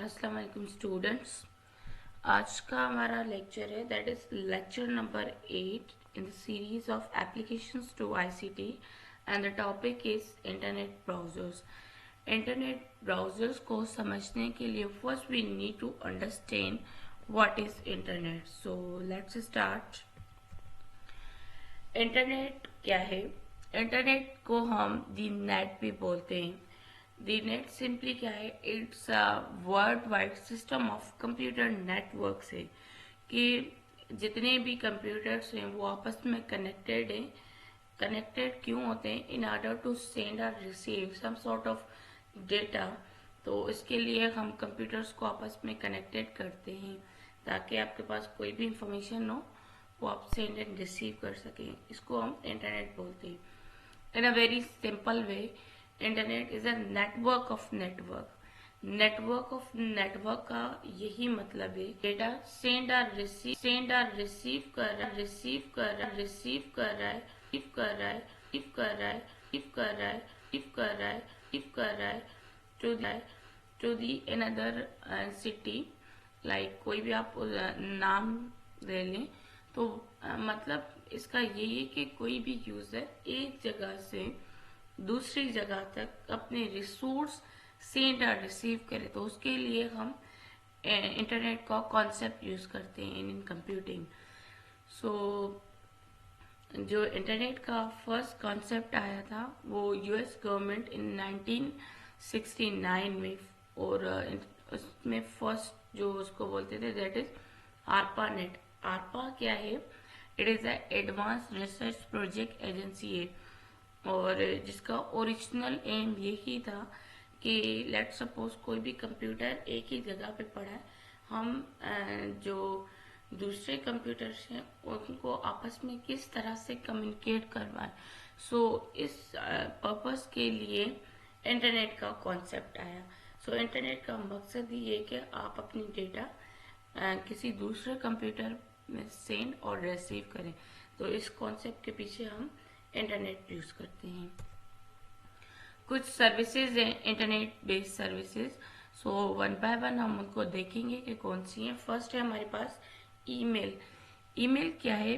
अस्सलाम वालेकुम स्टूडेंट्स। आज का हमारा लेक्चर है that is lecture number 8 in the series of applications to ICT and the topic is internet browsers. Internet browsers को समझने के लिए first we need to understand what is internet. So let's start. Internet क्या है? Internet को हम दी net भी बोलते हैं। दी नेट सिंपली क्या है? It's a world wide system of computer network है कि जितने भी कंप्यूटर्स हैं वो आपस में कनेक्टेड हैं। कनेक्टेड क्यों होते हैं? इन ऑर्डर टू सेंड और receive some sort of data. तो इसके लिए हम कंप्यूटर्स को आपस में कनेक्टेड करते हैं ताकि आपके पास कोई भी इंफॉर्मेशन हो वो आप सेंड एंड रिसीव कर सकें। इसको हम इंटरनेट बोलते हैं। In a very simple way, internet is a network of network. Network of network का यही मतलब है डेटा सेंड और रिसीव कर रहा है, रिसीव कर रहा है, रिसीव कर रहा है, रिसीव कर रहा है, रिसीव कर रहा है, रिसीव कर रहा है, रिसीव कर रहा है, रिसीव कर रहा है to the another city. Like कोई भी आप नाम ले लें तो मतलब इसका यही है कि कोई भी यूजर एक जगह से दूसरी जगह तक अपने रिसोर्स सेंड और रिसीव करे, तो उसके लिए हम इंटरनेट का कॉन्सेप्ट यूज करते हैं इन कंप्यूटिंग। सो जो इंटरनेट का फर्स्ट कॉन्सेप्ट आया था वो यूएस गवर्नमेंट इन 1969 में, और उसमें फर्स्ट जो उसको बोलते थे दैट इज आरपा नेट। आरपा क्या है? It is advance research project agency है, और जिसका ओरिजिनल एम यही था कि लेट सपोज कोई भी कंप्यूटर एक ही जगह पे पड़ा है, हम जो दूसरे कंप्यूटर्स हैं उनको आपस में किस तरह से कम्युनिकेट करवाएं। सो इस पर्पस के लिए इंटरनेट का कॉन्सेप्ट आया। सो इंटरनेट का मकसद ये है कि आप अपनी डेटा किसी दूसरे कंप्यूटर में सेंड और रिसीव करें। तो इस कॉन्सेप्ट के पीछे हम इंटरनेट यूज करते हैं। कुछ सर्विसेज हैं internet based services. So one by one हम उनको देखेंगे कि कौन सी हैं। फर्स्ट है हमारे पास ईमेल। ईमेल क्या है?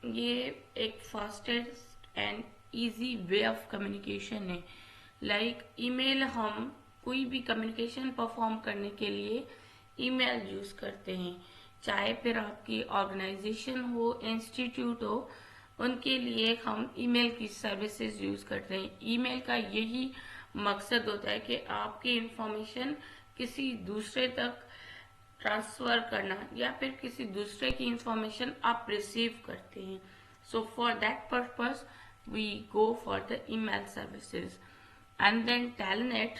ये एक fastest and easy way of communication है। लाइक ईमेल हम कोई भी कम्युनिकेशन परफॉर्म करने के लिए ईमेल यूज करते हैं, चाहे फिर आपकी ऑर्गेनाइजेशन हो, इंस्टीट्यूट हो, उनके लिए हम ईमेल की सर्विसेज यूज करते हैं। ईमेल का यही मकसद होता है कि आपकी इंफॉर्मेशन किसी दूसरे तक ट्रांसफर करना या फिर किसी दूसरे की इंफॉर्मेशन आप रिसीव करते हैं। So for that purpose we go for the email services. And then telnet.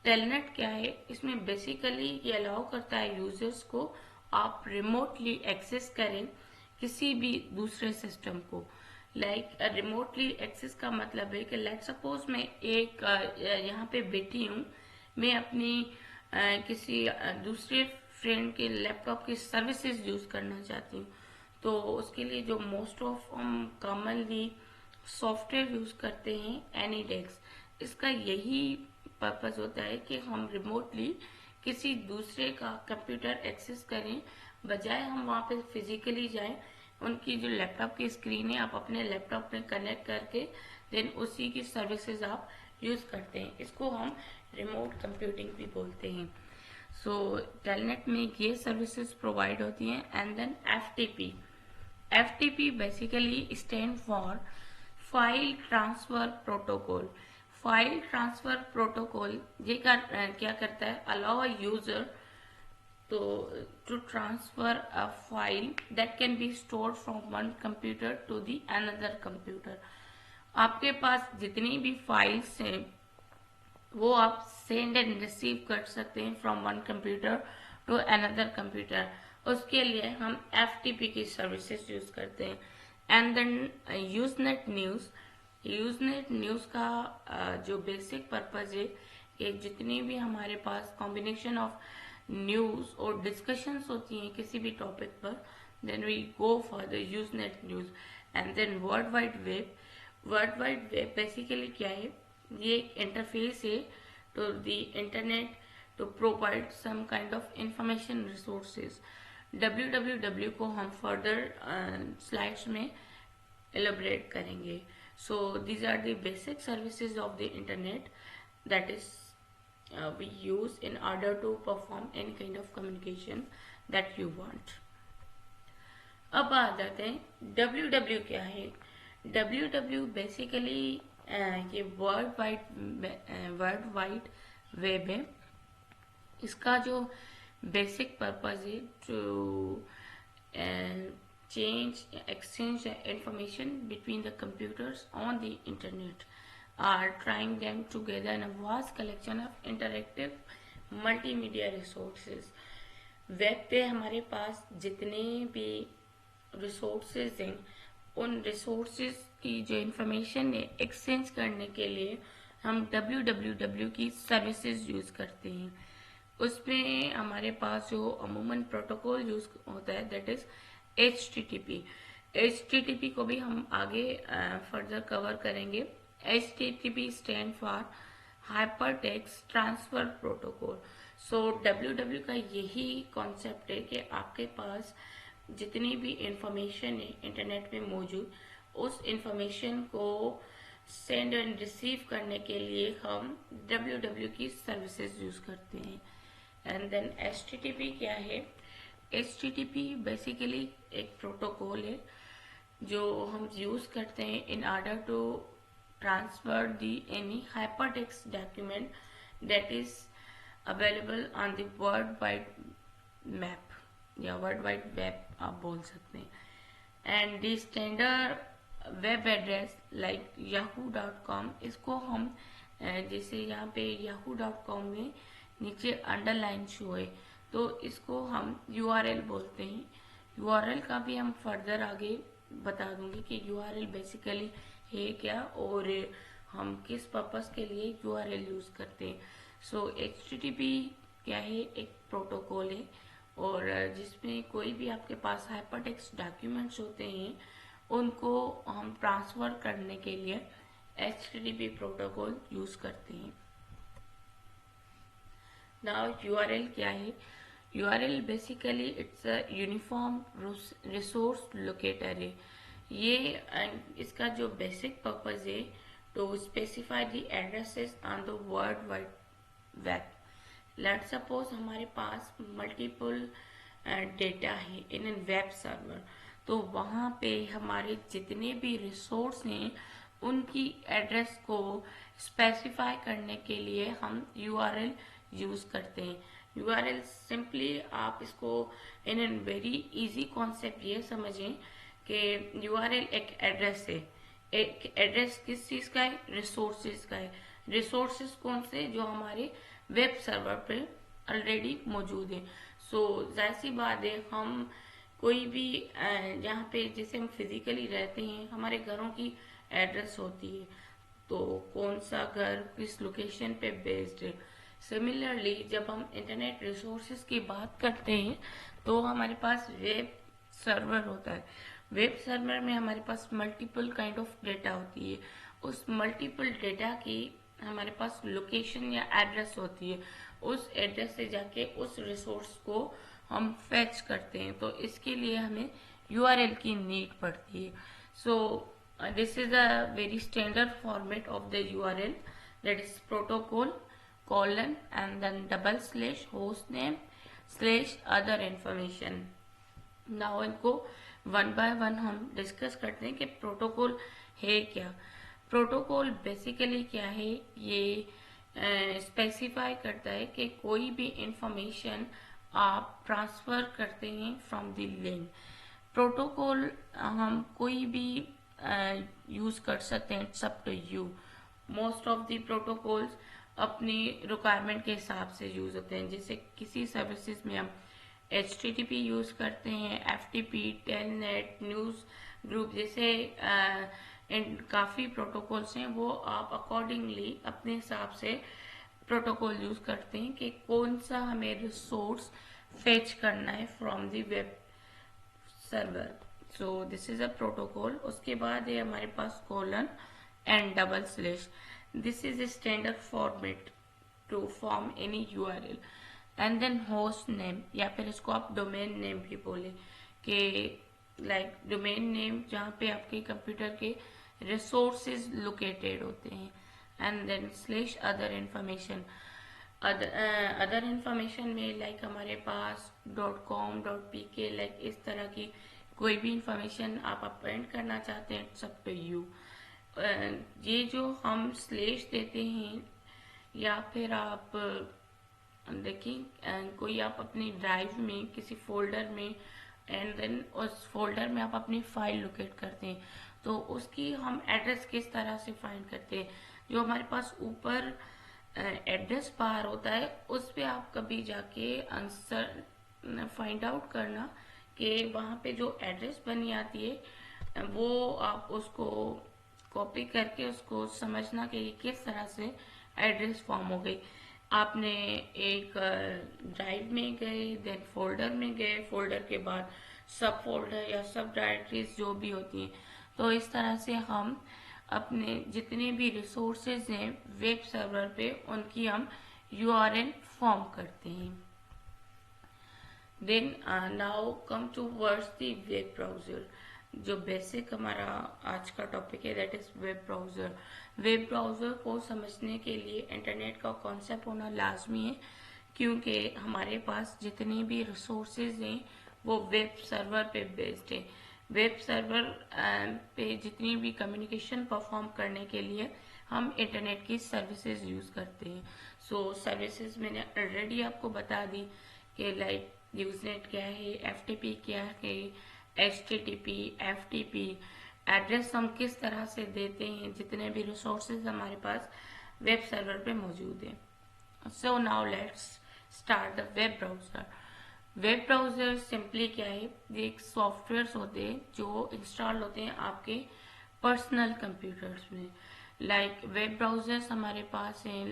Telnet क्या है? इसमें बेसिकली ये अलाउ करता है यूजर्स को आप रिमोटली एक्सेस करें किसी भी दूसरे सिस्टम को। लाइक रिमोटली एक्सेस का मतलब है कि लेट सपोज मैं एक यहाँ पे बैठी हूँ, मैं अपनी किसी दूसरे फ्रेंड के लैपटॉप की सर्विसेज यूज करना चाहती हूँ, तो उसके लिए जो मोस्ट ऑफ हम कॉमनली सॉफ्टवेयर यूज करते हैं एनीडेस्क। इसका यही पर्पस होता है कि हम रिमोटली किसी दूसरे का कंप्यूटर एक्सेस करें, बजाय हम वहाँ पे फिजिकली जाएं। उनकी जो लैपटॉप की स्क्रीन है आप अपने लैपटॉप में कनेक्ट करके देन उसी की सर्विसेज आप यूज करते हैं। इसको हम रिमोट कंप्यूटिंग भी बोलते हैं। सो टेलनेट में ये सर्विसेज प्रोवाइड होती हैं। And then FTP. FTP basically stand for file transfer protocol. File transfer protocol ये क्या करता है? Allow a user to transfer a file that can be stored from one computer to the another computer। आपके पास जितनी भी files हैं वो आप सेंड एंड रिसीव कर सकते हैं from one computer to another computer. उसके लिए हम एफटीपी की सर्विसेज यूज करते हैं। And then usenet news. Usenet news का जो बेसिक पर्पज है कि जितनी भी हमारे पास कॉम्बिनेशन ऑफ न्यूज और डिस्कशंस होती हैं किसी भी टॉपिक पर, then we go for the usenet news. And then world wide web. World wide web basically क्या है? ये इंटरफेस है to the internet to provide some kind of information resources. www को हम further slides में elaborate करेंगे. So these are the basic services of the internet that is we use in order to perform any kind of communication that you want. अब आ जाते हैं www क्या है. www basically ये वर्ल्ड वाइड वेब है. इसका जो बेसिक पर्पज है to exchange information between the computers on the internet are trying them together in a vast collection of interactive multimedia resources. Web पे हमारे पास जितने भी रिसोर्सेज हैं उन रिसोर्सेज की जो इंफॉर्मेशन है एक्सचेंज करने के लिए हम www की सर्विसेज यूज करते हैं. उसमें हमारे पास जो अमूमन प्रोटोकॉल यूज होता है दैट इज HTTP. HTTP को भी हम आगे फर्दर कवर करेंगे. HTTP stand for hypertext transfer protocol. So www का यही कॉन्सेप्ट है कि आपके पास जितनी भी इंफॉर्मेशन है इंटरनेट में मौजूद उस इंफॉर्मेशन को सेंड एंड रिसीव करने के लिए हम www की सर्विसेज यूज करते हैं. एंड देन HTTP क्या है. HTTP बेसिकली एक प्रोटोकॉल है जो हम यूज करते हैं in order to transfer the any hypertext document that is available on the world wide map या वर्ल्ड वाइड वेब आप बोल सकते हैं. And the standard web address like yahoo.com इसको हम जैसे यहाँ पे yahoo.com में नीचे अंडरलाइन शो है तो इसको हम URL बोलते हैं. URL का भी हम फर्दर आगे बता दूंगी कि URL बेसिकली है क्या और हम किस पर्पस के लिए URL यूज करते हैं. सो HTTP क्या है. एक प्रोटोकॉल है और जिसमें कोई भी आपके पास हाइपरटेक्स्ट डॉक्यूमेंट्स होते हैं उनको हम ट्रांसफर करने के लिए HTTP प्रोटोकॉल यूज करते हैं. नाउ URL क्या है. URL basically it's a uniform resource locator है. ये इसका जो बेसिक पर्पज है to specify the addresses on the world wide web. Let suppose हमारे पास मल्टीपल डेटा है इन एन वेब सर्वर तो वहाँ पे हमारे जितने भी रिसोर्स हैं उनकी एड्रेस को स्पेसिफाई करने के लिए हम URL यूज करते हैं. URL सिंपली आप इसको in an very easy concept ये समझें कि URL एक एड्रेस है. एक एड्रेस किस चीज का है. रिसोर्सेज का है. रिसोर्सेज कौन से जो हमारे वेब सर्वर पे ऑलरेडी मौजूद है. सो जाहिर सी बात है हम कोई भी जहाँ पे जैसे हम फिजिकली रहते हैं हमारे घरों की एड्रेस होती है तो कौन सा घर किस लोकेशन पे बेस्ड है. सिमिलरली जब हम इंटरनेट रिसोर्सेज की बात करते हैं तो हमारे पास वेब सर्वर होता है. वेब सर्वर में हमारे पास मल्टीपल काइंड ऑफ डेटा होती है. उस मल्टीपल डेटा की हमारे पास लोकेशन या एड्रेस होती है. उस एड्रेस से जाके उस रिसोर्स को हम फेच करते हैं तो इसके लिए हमें URL की नीड पड़ती है. सो this is a very standard format of the URL that is protocol colon and then /hostname/other information. Now इनको वन बाय वन हम डिस्कस करते हैं कि प्रोटोकॉल है क्या. प्रोटोकॉल बेसिकली क्या है. ये स्पेसिफाई करता है कि कोई भी इंफॉर्मेशन आप ट्रांसफर करते हैं फ्रॉम द लिंक. प्रोटोकॉल हम कोई भी यूज कर सकते हैं. It's up to you. Most of the protocols अपनी रिक्वायरमेंट के हिसाब से यूज होते हैं. जैसे किसी सर्विसेज में हम HTTP यूज करते हैं, FTP, टेलनेट, न्यूज ग्रुप जैसे काफी प्रोटोकॉल्स हैं वो आप अकॉर्डिंगली अपने हिसाब से प्रोटोकॉल यूज करते हैं कि कौन सा हमें रिसोर्स फेच करना है from the web server. So this is a protocol. उसके बाद है हमारे पास colon and /. This is a standard format to form any URL. And then host name, या फिर इसको आप डोमेन नेम भी बोले कि लाइक डोमेन नेम जहाँ पे आपके कंप्यूटर के रिसोर्सेज लोकेटेड होते हैं। And then slash other information, other information में लाइक हमारे पास .com.pk लाइक इस तरह की कोई भी इंफॉर्मेशन आप अपेंड करना चाहते हैं, इट्स अप टू यू। ये जो हम स्लैश देते हैं या फिर आप देखिए कोई आप अपनी ड्राइव में किसी फोल्डर में एंड देन उस फोल्डर में आप अपनी फाइल लोकेट करते हैं, तो उसकी हम एड्रेस किस तरह से फाइंड करते हैं। जो हमारे पास ऊपर एड्रेस बार होता है उस पे आप कभी जाके आंसर फाइंड आउट करना कि वहाँ पे जो एड्रेस बनी आती है वो आप उसको कॉपी करके उसको समझना कि ये किस तरह से एड्रेस फॉर्म हो गई। आपने एक ड्राइव में गए, देन फोल्डर में गए, फोल्डर के बाद सब फोल्डर या सब डायरेक्टरीज जो भी होती हैं, तो इस तरह से हम अपने जितने भी रिसोर्सेज हैं वेब सर्वर पे उनकी हम यूआरएल फॉर्म करते हैं। Then now come towards the web browser. जो बेसिक हमारा आज का टॉपिक है that is web browser. Web browser को समझने के लिए इंटरनेट का कॉन्सेप्ट होना लाजमी है, क्योंकि हमारे पास जितने भी रिसोर्सेज हैं वो वेब सर्वर पे बेस्ड है। वेब सर्वर पे जितनी भी कम्युनिकेशन परफॉर्म करने के लिए हम इंटरनेट की सर्विसेज यूज करते हैं। सो सर्विसेज मैंने ऑलरेडी आपको बता दी कि लाइक यूजनेट क्या है, एफटीपी क्या है, एचटीटीपी, एफटीपी, एड्रेस हम किस तरह से देते हैं, जितने भी रिसोर्सेज हमारे पास वेब सर्वर पे मौजूद हैं। So now let's start the web browser. Web browser simply क्या है, ये एक सॉफ्टवेयर होते हैं जो इंस्टॉल होते हैं आपके पर्सनल कंप्यूटर्स में। लाइक वेब ब्राउजर्स हमारे पास हैं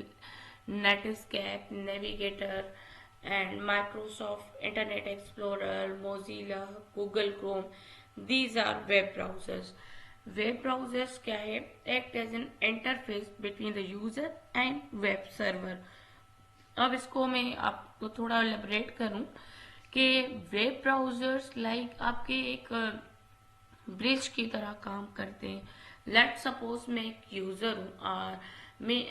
Netscape, navigator and Microsoft Internet Explorer, Mozilla, Google Chrome. These are web browsers. Web browsers क्या है, act as an interface between the user and web server. अब इसको मैं आपको थोड़ा एलेबरेट करूं कि वेब ब्राउजर्स लाइक आपके एक ब्रिज की तरह काम करते हैं। लेट सपोज मैं एक यूजर हूँ और मैं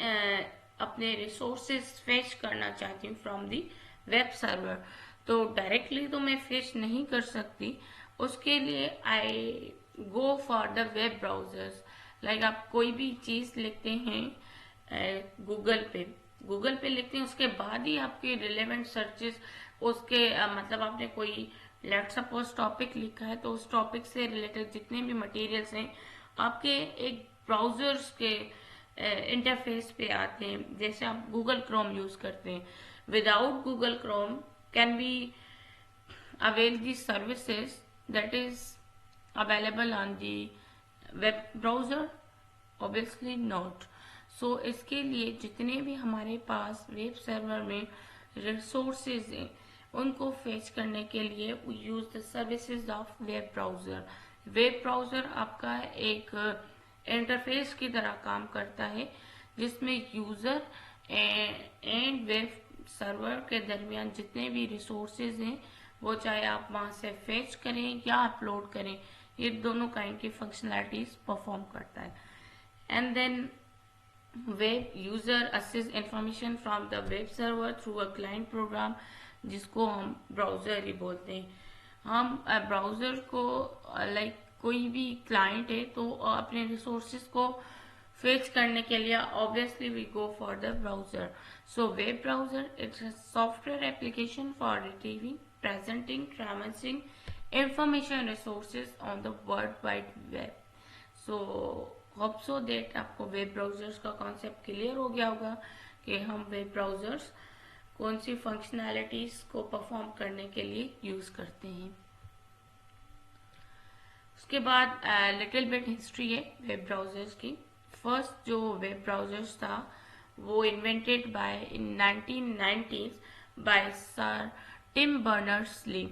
अपने रिसोर्सेज फेच करना चाहती हूँ फ्रॉम दी वेब सर्वर, तो डायरेक्टली तो मैं फेच नहीं कर सकती, उसके लिए I go for the web browsers. Like आप कोई भी चीज लिखते हैं गूगल पे लिखते हैं, उसके बाद ही आपके रिलेवेंट सर्चेस उसके मतलब आपने कोई लेट सपोज टॉपिक लिखा है तो उस टॉपिक से रिलेटेड जितने भी मटेरियल्स हैं आपके एक ब्राउजर्स के इंटरफेस पे आते हैं। जैसे आप गूगल क्रोम यूज करते हैं, without Google Chrome can we avail the services that is available on the web browser? Obviously not. So इसके लिए जितने भी हमारे पास वेब सर्वर में रिसोर्सेज हैं उनको फेच करने के लिए we use the services of web browser. Web browser आपका एक इंटरफेस की तरह काम करता है जिसमें यूजर एंड वेब सर्वर के दरमियान जितने भी रिसोर्सेज हैं वो चाहे आप वहां से फेच करें या अपलोड करें, ये दोनों काइंड की फंक्शनैलिटीज परफॉर्म करता है। And then web user access information from the web server through a client program, जिसको हम ब्राउजर ही बोलते हैं। हम ब्राउजर को लाइक कोई भी क्लाइंट है तो अपने रिसोर्सेज को फेच करने के लिए obviously we go for the browser. So web browser it's a software application for retrieving, presenting, transmitting information resources on the world wide web. So hope so that आपको web browsers का concept clear हो गया होगा कि हम web browsers कौन सी functionalities को perform करने के लिए यूज करते हैं। उसके बाद लिटिल बिट हिस्ट्री है वेब ब्राउजर्स की। फर्स्ट जो वेब ब्राउजर्स था वो invented by in 1990s by sir Tim Berners-Lee.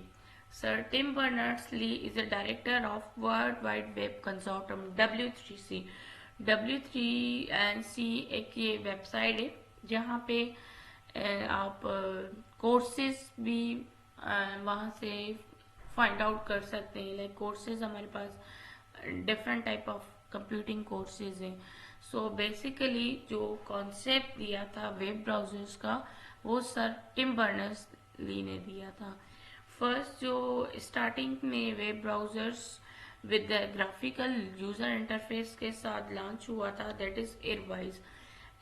Sir Tim Berners-Lee is a director of world wide web consortium W3C। W3C एक ये वेबसाइट है जहाँ पे आप कोर्सेज भी वहाँ से फाइंड आउट कर सकते हैं। लाइक कोर्सेज हमारे पास different type of computing courses हैं। सो बेसिकली जो कॉन्सेप्ट दिया था वेब ब्राउजर्स का वो सर टिम बर्नर्स ली ने दिया था। फर्स्ट जो स्टार्टिंग में web browsers with the graphical user interface के साथ लॉन्च हुआ था, that is Erwise.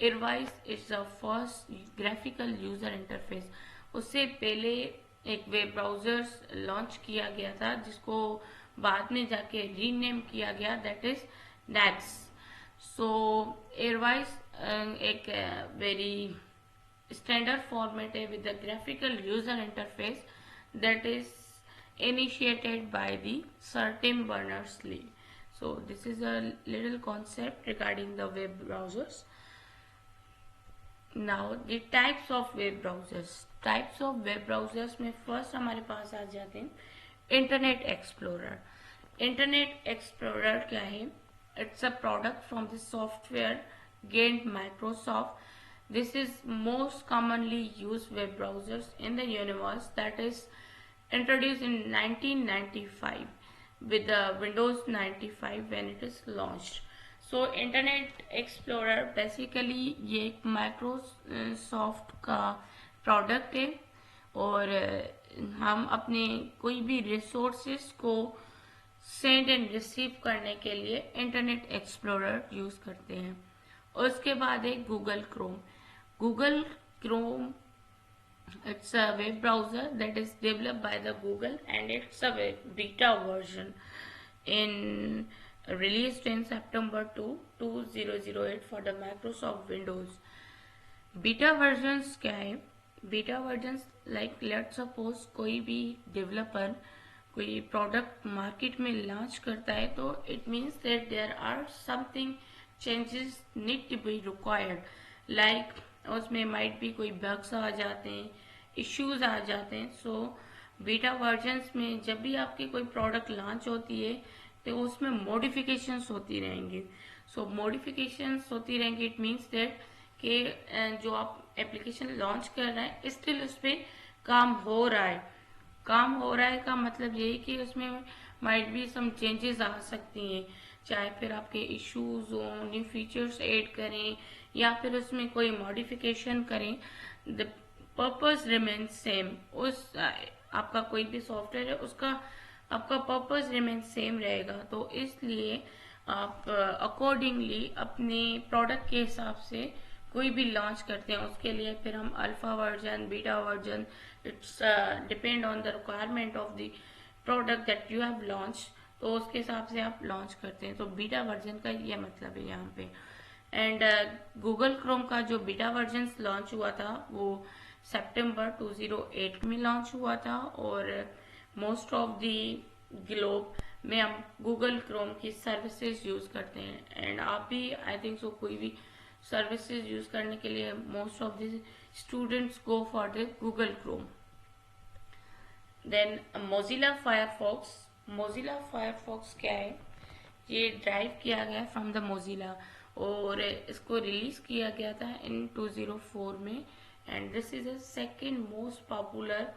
Erwise is the first graphical user interface. उससे पहले एक वेब ब्राउजर लॉन्च किया गया था जिसको बाद में जाके रीनेम किया गया, दैट इज नैक्स। सो एयरवाइज एक वेरी स्टैंडर्ड फॉर्मेट है with the graphical user interface that is initiated by the Sir Tim Berners-Lee. So this is a little concept regarding the web browsers. Now the types of web browsers. Types of web browsers में first हमारे पास आ जाते हैं internet explorer. Internet explorer क्या है? It's a product from the software gained Microsoft. This is most commonly used web browsers in the universe that is introduced in 1995 with the Windows 95 when it is launched. So Internet Explorer basically ये एक Microsoft का product है और हम अपने कोई भी resources को सेंड एंड रिसीव करने के लिए इंटरनेट एक्सप्लोरर यूज करते हैं। उसके बाद है Google Chrome. Google Chrome it's a web browser that is developed by the Google and it's a beta version in released in September 2008 for the Microsoft Windows. Beta versions क्या है? Beta versions like let's suppose कोई भी developer कोई product market में launch करता है तो it means that there are something changes need to be required. Like उसमें माइट भी कोई बग्स आ जाते हैं, इश्यूज आ जाते हैं। सो बीटा वर्जन्स में जब भी आपकी कोई प्रोडक्ट लॉन्च होती है तो उसमें मॉडिफिकेशंस होती रहेंगी। सो मॉडिफिकेशंस होती रहेंगी, इट मीन्स दैट कि जो आप एप्लीकेशन लॉन्च कर रहे हैं स्टिल उस पर काम हो रहा है। काम हो रहा है का मतलब यही कि उसमें माइट भी सम चेंजेस आ सकती हैं, चाहे फिर आपके इश्यूज हो, न्यू फीचर्स ऐड करें या फिर उसमें कोई मॉडिफिकेशन करें, द पर्पस रिमेन सेम। उस आपका कोई भी सॉफ्टवेयर है उसका आपका पर्पस रिमेन सेम रहेगा। तो इसलिए आप अकॉर्डिंगली अपने प्रोडक्ट के हिसाब से कोई भी लॉन्च करते हैं उसके लिए फिर हम alpha version, beta version, it's depend on the requirement of the product that you have launch, तो उसके हिसाब से आप लॉन्च करते हैं। तो बीटा वर्जन का ये मतलब है यहाँ पे। एंड गूगल क्रोम का जो बीटा वर्जन लॉन्च हुआ था वो सितंबर 2008 में लॉन्च हुआ था और मोस्ट ऑफ द ग्लोब में हम गूगल क्रोम की सर्विसेज यूज करते हैं। एंड आप भी आई थिंक सो कोई भी सर्विसेज यूज करने के लिए most of the students go for the Google Chrome. Then Mozilla Firefox. Mozilla Firefox क्या है? ये ड्राइव किया गया फ्रॉम द मोजिला और इसको रिलीज किया गया था इन 2004 में। And this is the second most popular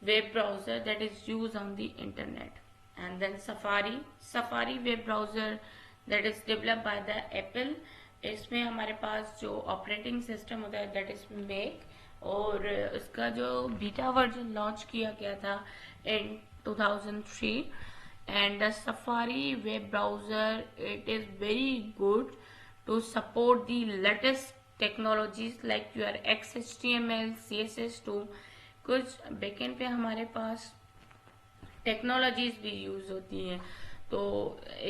web browser that is use on the internet. And then Safari. Safari web browser that is developed by the Apple. इसमें हमारे पास जो operating system होता है that is make और उसका जो beta version launch किया गया था इन 2003। and the Safari web browser, it is very good to support the latest technologies like your XHTML, CSS2। कुछ बैकएंड पे हमारे पास टेक्नोलॉजीज भी यूज होती हैं। तो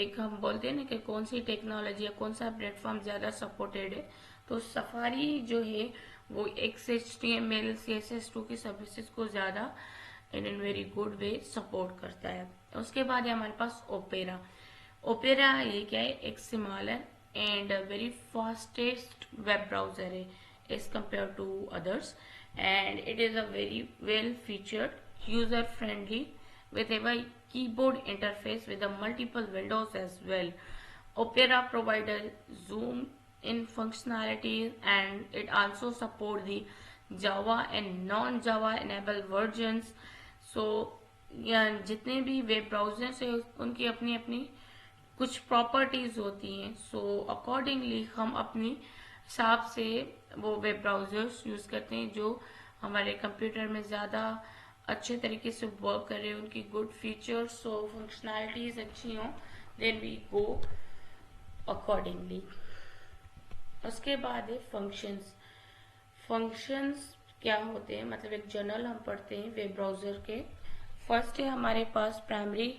एक हम बोलते हैं ना कि कौन सी टेक्नोलॉजी या कौन सा प्लेटफॉर्म ज्यादा सपोर्टेड है, तो सफारी जो है वो XHTML, CSS2 की सर्विसेज को ज्यादा in very good way support करता है। उसके बाद है हमारे पास ओपेरा। ओपेरा ये क्या है? एक smaller and very fastest web browser है as compare to others and it is a very well featured, user friendly with a keyboard interface with a multiple windows as well. Opera provides zoom in functionalities and it also support the Java and non Java enable versions. So जितने भी web browsers है उनकी अपनी अपनी कुछ properties होती हैं। So accordingly हम अपनी हिसाब से वो वेब ब्राउजर्स यूज करते हैं जो हमारे कंप्यूटर में ज़्यादा अच्छे तरीके से वर्क कर रहे हैं, उनकी गुड फीचर्स और फंक्शनैलिटीज अच्छी हों, देन वी गो अकॉर्डिंगली। उसके बाद है फंक्शंस। फंक्शंस क्या होते हैं, मतलब एक जर्नल हम पढ़ते हैं वेब ब्राउजर के। फर्स्ट है हमारे पास प्राइमरी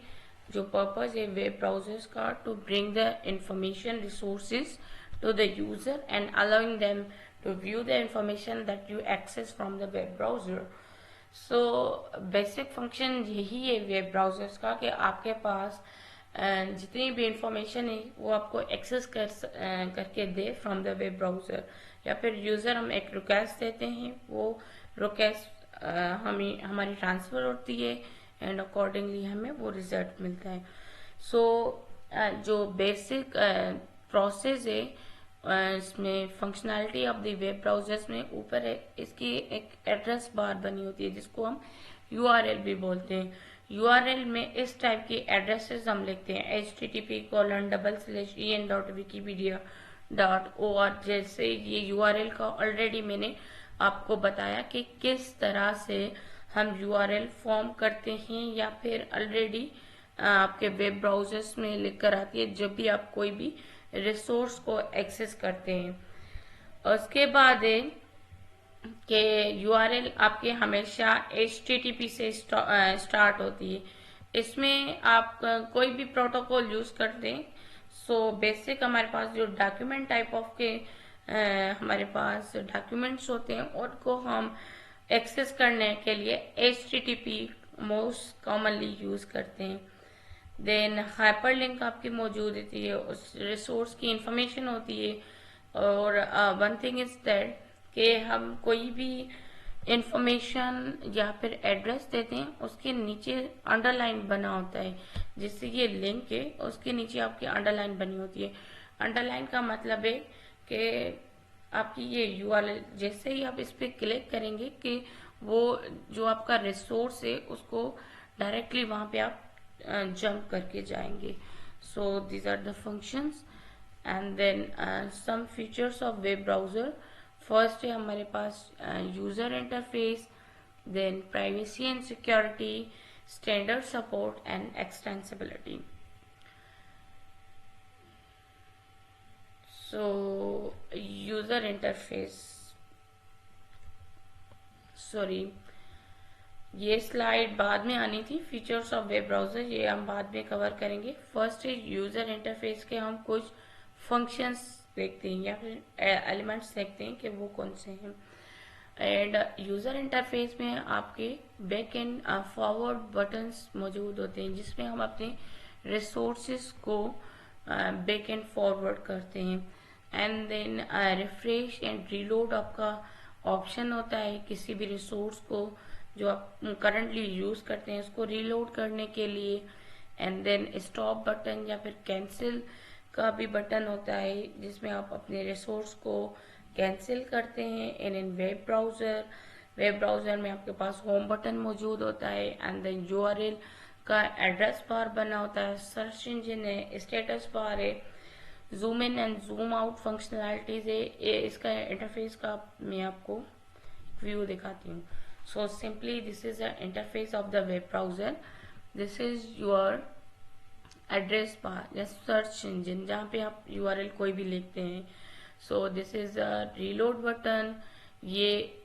जो पर्पस है वेब ब्राउजर्स का, to bring the information resources to the user and allowing them to view the information that you access from the web browser. So basic function यही है web browsers का कि आपके पास जितनी भी इंफॉर्मेशन है वो आपको एक्सेस करके they from the web browser, या फिर यूज़र हम एक रिक्वेस्ट देते हैं, वो रिक्वेस्ट हमारी ट्रांसफ़र होती है एंड अकॉर्डिंगली हमें वो रिजल्ट मिलता है। सो जो बेसिक प्रोसेस है इसमें functionality of the web browsers में ऊपर है इसकी एक एड्रेस बार बनी होती है जिसको हम URL भी बोलते हैं। URL में इस टाइप की एड्रेसेस हम लिखते हैं http://en.wikipedia.org। जैसे ये URL का ऑलरेडी मैंने आपको बताया कि किस तरह से हम URL फॉर्म करते हैं, या फिर ऑलरेडी आपके वेब ब्राउजर्स में लिख कर आती है जब भी आप कोई भी रिसोर्स को एक्सेस करते हैं। उसके बाद है कि URL आपके हमेशा HTTP से स्टार्ट होती है। इसमें आप कोई भी प्रोटोकॉल यूज करते हैं। सो बेसिक हमारे पास जो डॉक्यूमेंट टाइप ऑफ के हमारे पास डॉक्यूमेंट्स होते हैं उनको हम एक्सेस करने के लिए HTTP मोस्ट कॉमनली यूज करते हैं। देन हाइपरलिंक आपकी मौजूद होती है, उस रिसोर्स की इंफॉर्मेशन होती है। और वन थिंग इज दैट कि हम कोई भी इंफॉर्मेशन या फिर एड्रेस देते हैं उसके नीचे अंडरलाइन बना होता है, जिससे ये लिंक है उसके नीचे आपकी अंडरलाइन बनी होती है। अंडरलाइन का मतलब है कि आपकी ये URL जैसे ही आप इस पर क्लिक करेंगे कि वो जो आपका रिसोर्स है उसको डायरेक्टली वहाँ पे आप जंप करके जाएंगे। So these are the functions and then some features of web browser. First है हमारे पास user interface, then privacy and security, standard support and extensibility. So user interface, sorry ये स्लाइड बाद में आनी थी, फीचर्स ऑफ वेब ब्राउजर, ये हम बाद में कवर करेंगे। फर्स्ट है यूजर इंटरफेस के हम कुछ फंक्शंस देखते हैं या फिर एलिमेंट्स देखते हैं कि वो कौन से हैं। एंड यूजर इंटरफेस में आपके बैक एंड फॉरवर्ड बटन्स मौजूद होते हैं जिसमें हम अपने रिसोर्सेज को बैक एंड फॉरवर्ड करते हैं। And then refresh and reload आपका ऑप्शन होता है किसी भी रिसोर्स को जो आप करंटली यूज करते हैं उसको रीलोड करने के लिए। एंड देन स्टॉप बटन या फिर कैंसिल का भी बटन होता है जिसमें आप अपने रिसोर्स को कैंसिल करते हैं। इन वेब ब्राउजर में आपके पास होम बटन मौजूद होता है एंड देन URL का एड्रेस बार बना होता है, सर्च इंजन है, स्टेटस बार है, zoom in and zoom out functionalities है। इसका इंटरफेस का मैं आपको व्यू दिखाती हूँ। So simply this is the interface of the web browser. This is your address bar, just search engine जहाँ पे आप URL कोई भी लिखते हैं। So this is a reload button। ये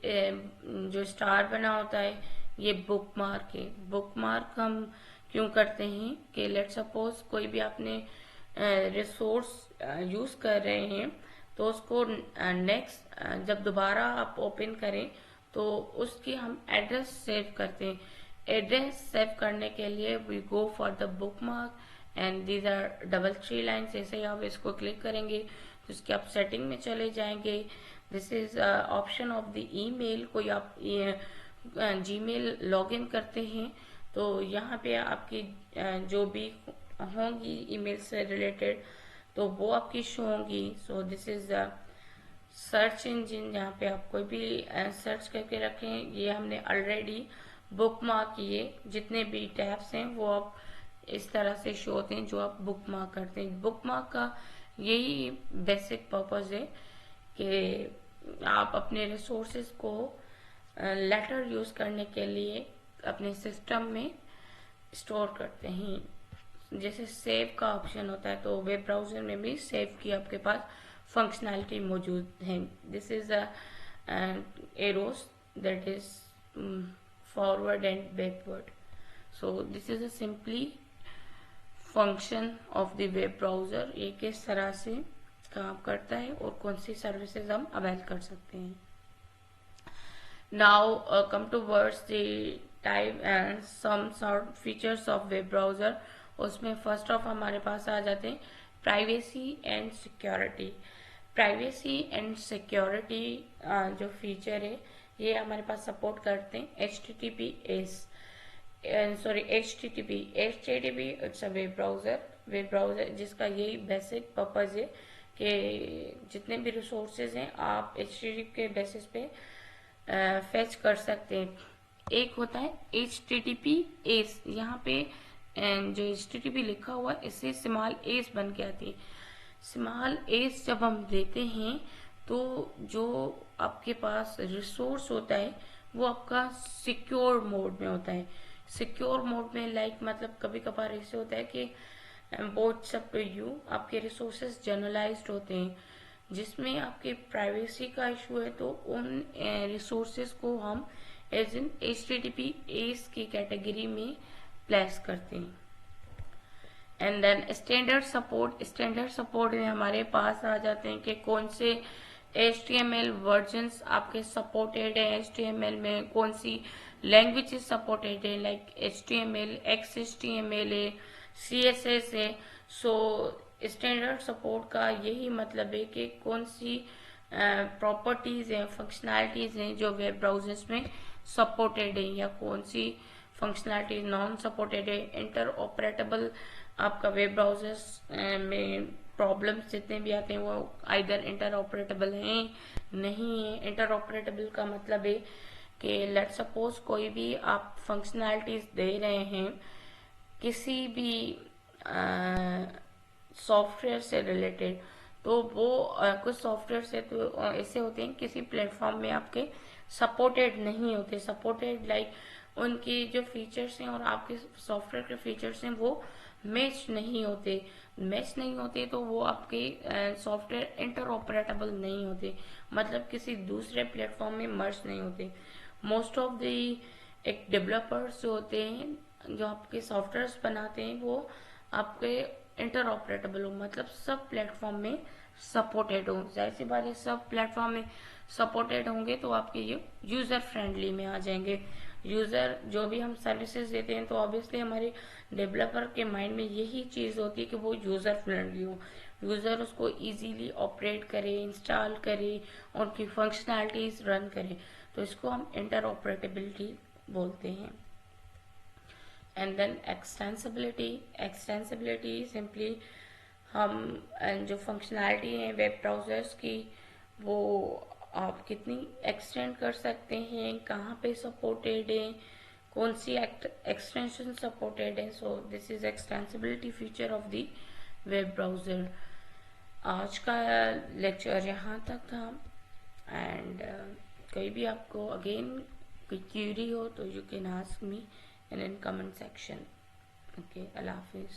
जो स्टार बना होता है ये बुक मार्क है। बुक मार्क हम क्यों करते हैं कि लेट सपोज कोई भी आपने रिसोर्स यूज कर रहे हैं तो उसको नेक्स्ट जब दोबारा आप ओपन करें तो उसकी हम एड्रेस सेव करते हैं। एड्रेस सेव करने के लिए we go for the book mark and these are double 3 lines. जैसे ही आप इसको क्लिक करेंगे तो उसके आप सेटिंग में चले जाएंगे। This is option of the email. कोई आप जीमेल लॉगिन करते हैं तो यहाँ पे आपकी जो भी होंगी ईमेल से रिलेटेड तो वो आपकी शो होंगी। सो दिस इज सर्च इंजन जहाँ पे आप कोई भी सर्च करके रखें, ये हमने ऑलरेडी बुक मार्क किए। जितने भी टैब्स हैं वो आप इस तरह से शो होते हैं जो आप बुक मार्क करते हैं। बुक मार्क का यही बेसिक पर्पस है कि आप अपने रिसोर्सेज को लेटर यूज करने के लिए अपने सिस्टम में स्टोर करते हैं। जैसे सेव का ऑप्शन होता है तो वेब ब्राउजर में भी सेव की आपके पास फंक्शनैलिटी मौजूद है। This is a arrows that is forward and backward. So this is a simply function of the web browser. ये किस तरह से काम करता है और कौन सी सर्विसेज हम अवेल कर सकते हैं। Now come towards the type and some sort features of web browser। उसमें फर्स्ट ऑफ हमारे पास आ जाते हैं privacy and security. Privacy and security जो फीचर है ये हमारे पास सपोर्ट करते हैं HTTPS HTTP it's a web browser जिसका यही बेसिक पर्पज है कि जितने भी रिसोर्सेज हैं आप HTTP के बेसिस पे फेच कर सकते हैं। एक होता है HTTPS, यहाँ पे जो HTTP लिखा हुआ है इससे स्मॉल एस बन के आती है। स्मॉल एस जब हम देते हैं तो जो आपके पास रिसोर्स होता है वो आपका सिक्योर मोड में होता है। सिक्योर मोड में मतलब कभी कभार ऐसे होता है कि व्हाट्सएप पे यू आपके रिसोर्सेज जर्नलाइज्ड होते हैं जिसमें आपके प्राइवेसी का इशू है तो उन रिसोर्सेज को हम एज इन HTTPS की कैटेगरी में प्लेस करते हैं। एंड देन स्टैंडर्ड सपोर्ट में हमारे पास आ जाते हैं कि कौन से HTML वर्जन्स आपके सपोर्टेड है, HTML में कौन सी लैंग्वेजेस सपोर्टेड है, लाइक HTML, XHTML है, CSS है। सो स्टैंडर्ड सपोर्ट का यही मतलब है कि कौन सी प्रॉपर्टीज हैं, फंक्शनैलिटीज हैं जो वेब ब्राउजर्स में सपोर्टेड है या कौन सी फंक्शनैलिटी नॉन सपोर्टेड है। इंटर ऑपरेटेबल आपका वेब ब्राउजर्स में प्रॉब्लम्स जितने भी आते हैं वो आइदर इंटर ऑपरेटेबल हैं नहीं है। इंटर ऑपरेटेबल का मतलब है कि लेट सपोज कोई भी आप फंक्शनैलिटीज दे रहे हैं किसी भी सॉफ्टवेयर से रिलेटेड तो वो कुछ सॉफ्टवेयर से तो ऐसे होते हैं किसी प्लेटफॉर्म में आपके सपोर्टेड नहीं होते। सपोर्टेड उनकी जो फीचर्स हैं और आपके सॉफ्टवेयर के फीचर्स हैं वो मैच नहीं होते तो वो आपके सॉफ्टवेयर इंटर ऑपरेटेबल नहीं होते, मतलब किसी दूसरे प्लेटफॉर्म में मर्ज नहीं होते। मोस्ट ऑफ द एक डेवलपर्स जो होते हैं जो आपके सॉफ्टवेयर बनाते हैं वो आपके इंटर ऑपरेटेबल हो, मतलब सब प्लेटफॉर्म में सपोर्टेड हो। जाहिर सी बात है सब प्लेटफॉर्म में सपोर्टेड होंगे तो आपके ये यूजर फ्रेंडली में आ जाएंगे। यूजर जो भी हम सर्विसेज देते हैं तो ऑब्वियसली हमारे डेवलपर के माइंड में यही चीज होती है कि वो यूजर फ्रेंडली हो, यूजर उसको इजीली ऑपरेट करे, इंस्टॉल करे, उनकी फंक्शनैलिटीज रन करे, तो इसको हम इंटर ऑपरेटेबिलिटी बोलते हैं। एंड देन एक्सटेंसिबिलिटी सिंपली हम जो फंक्शनैलिटी है वेब ब्राउजर्स की वो आप कितनी एक्सटेंड कर सकते हैं, कहाँ पे सपोर्टेड है, कौन सी एक्सटेंशन सपोर्टेड है। सो this is extensibility feature of the web browser. आज का लेक्चर यहाँ तक था एंड कोई भी आपको अगेन कोई क्यूरी हो तो you can ask me in comment section. Okay, अल्लाह हाफिज़।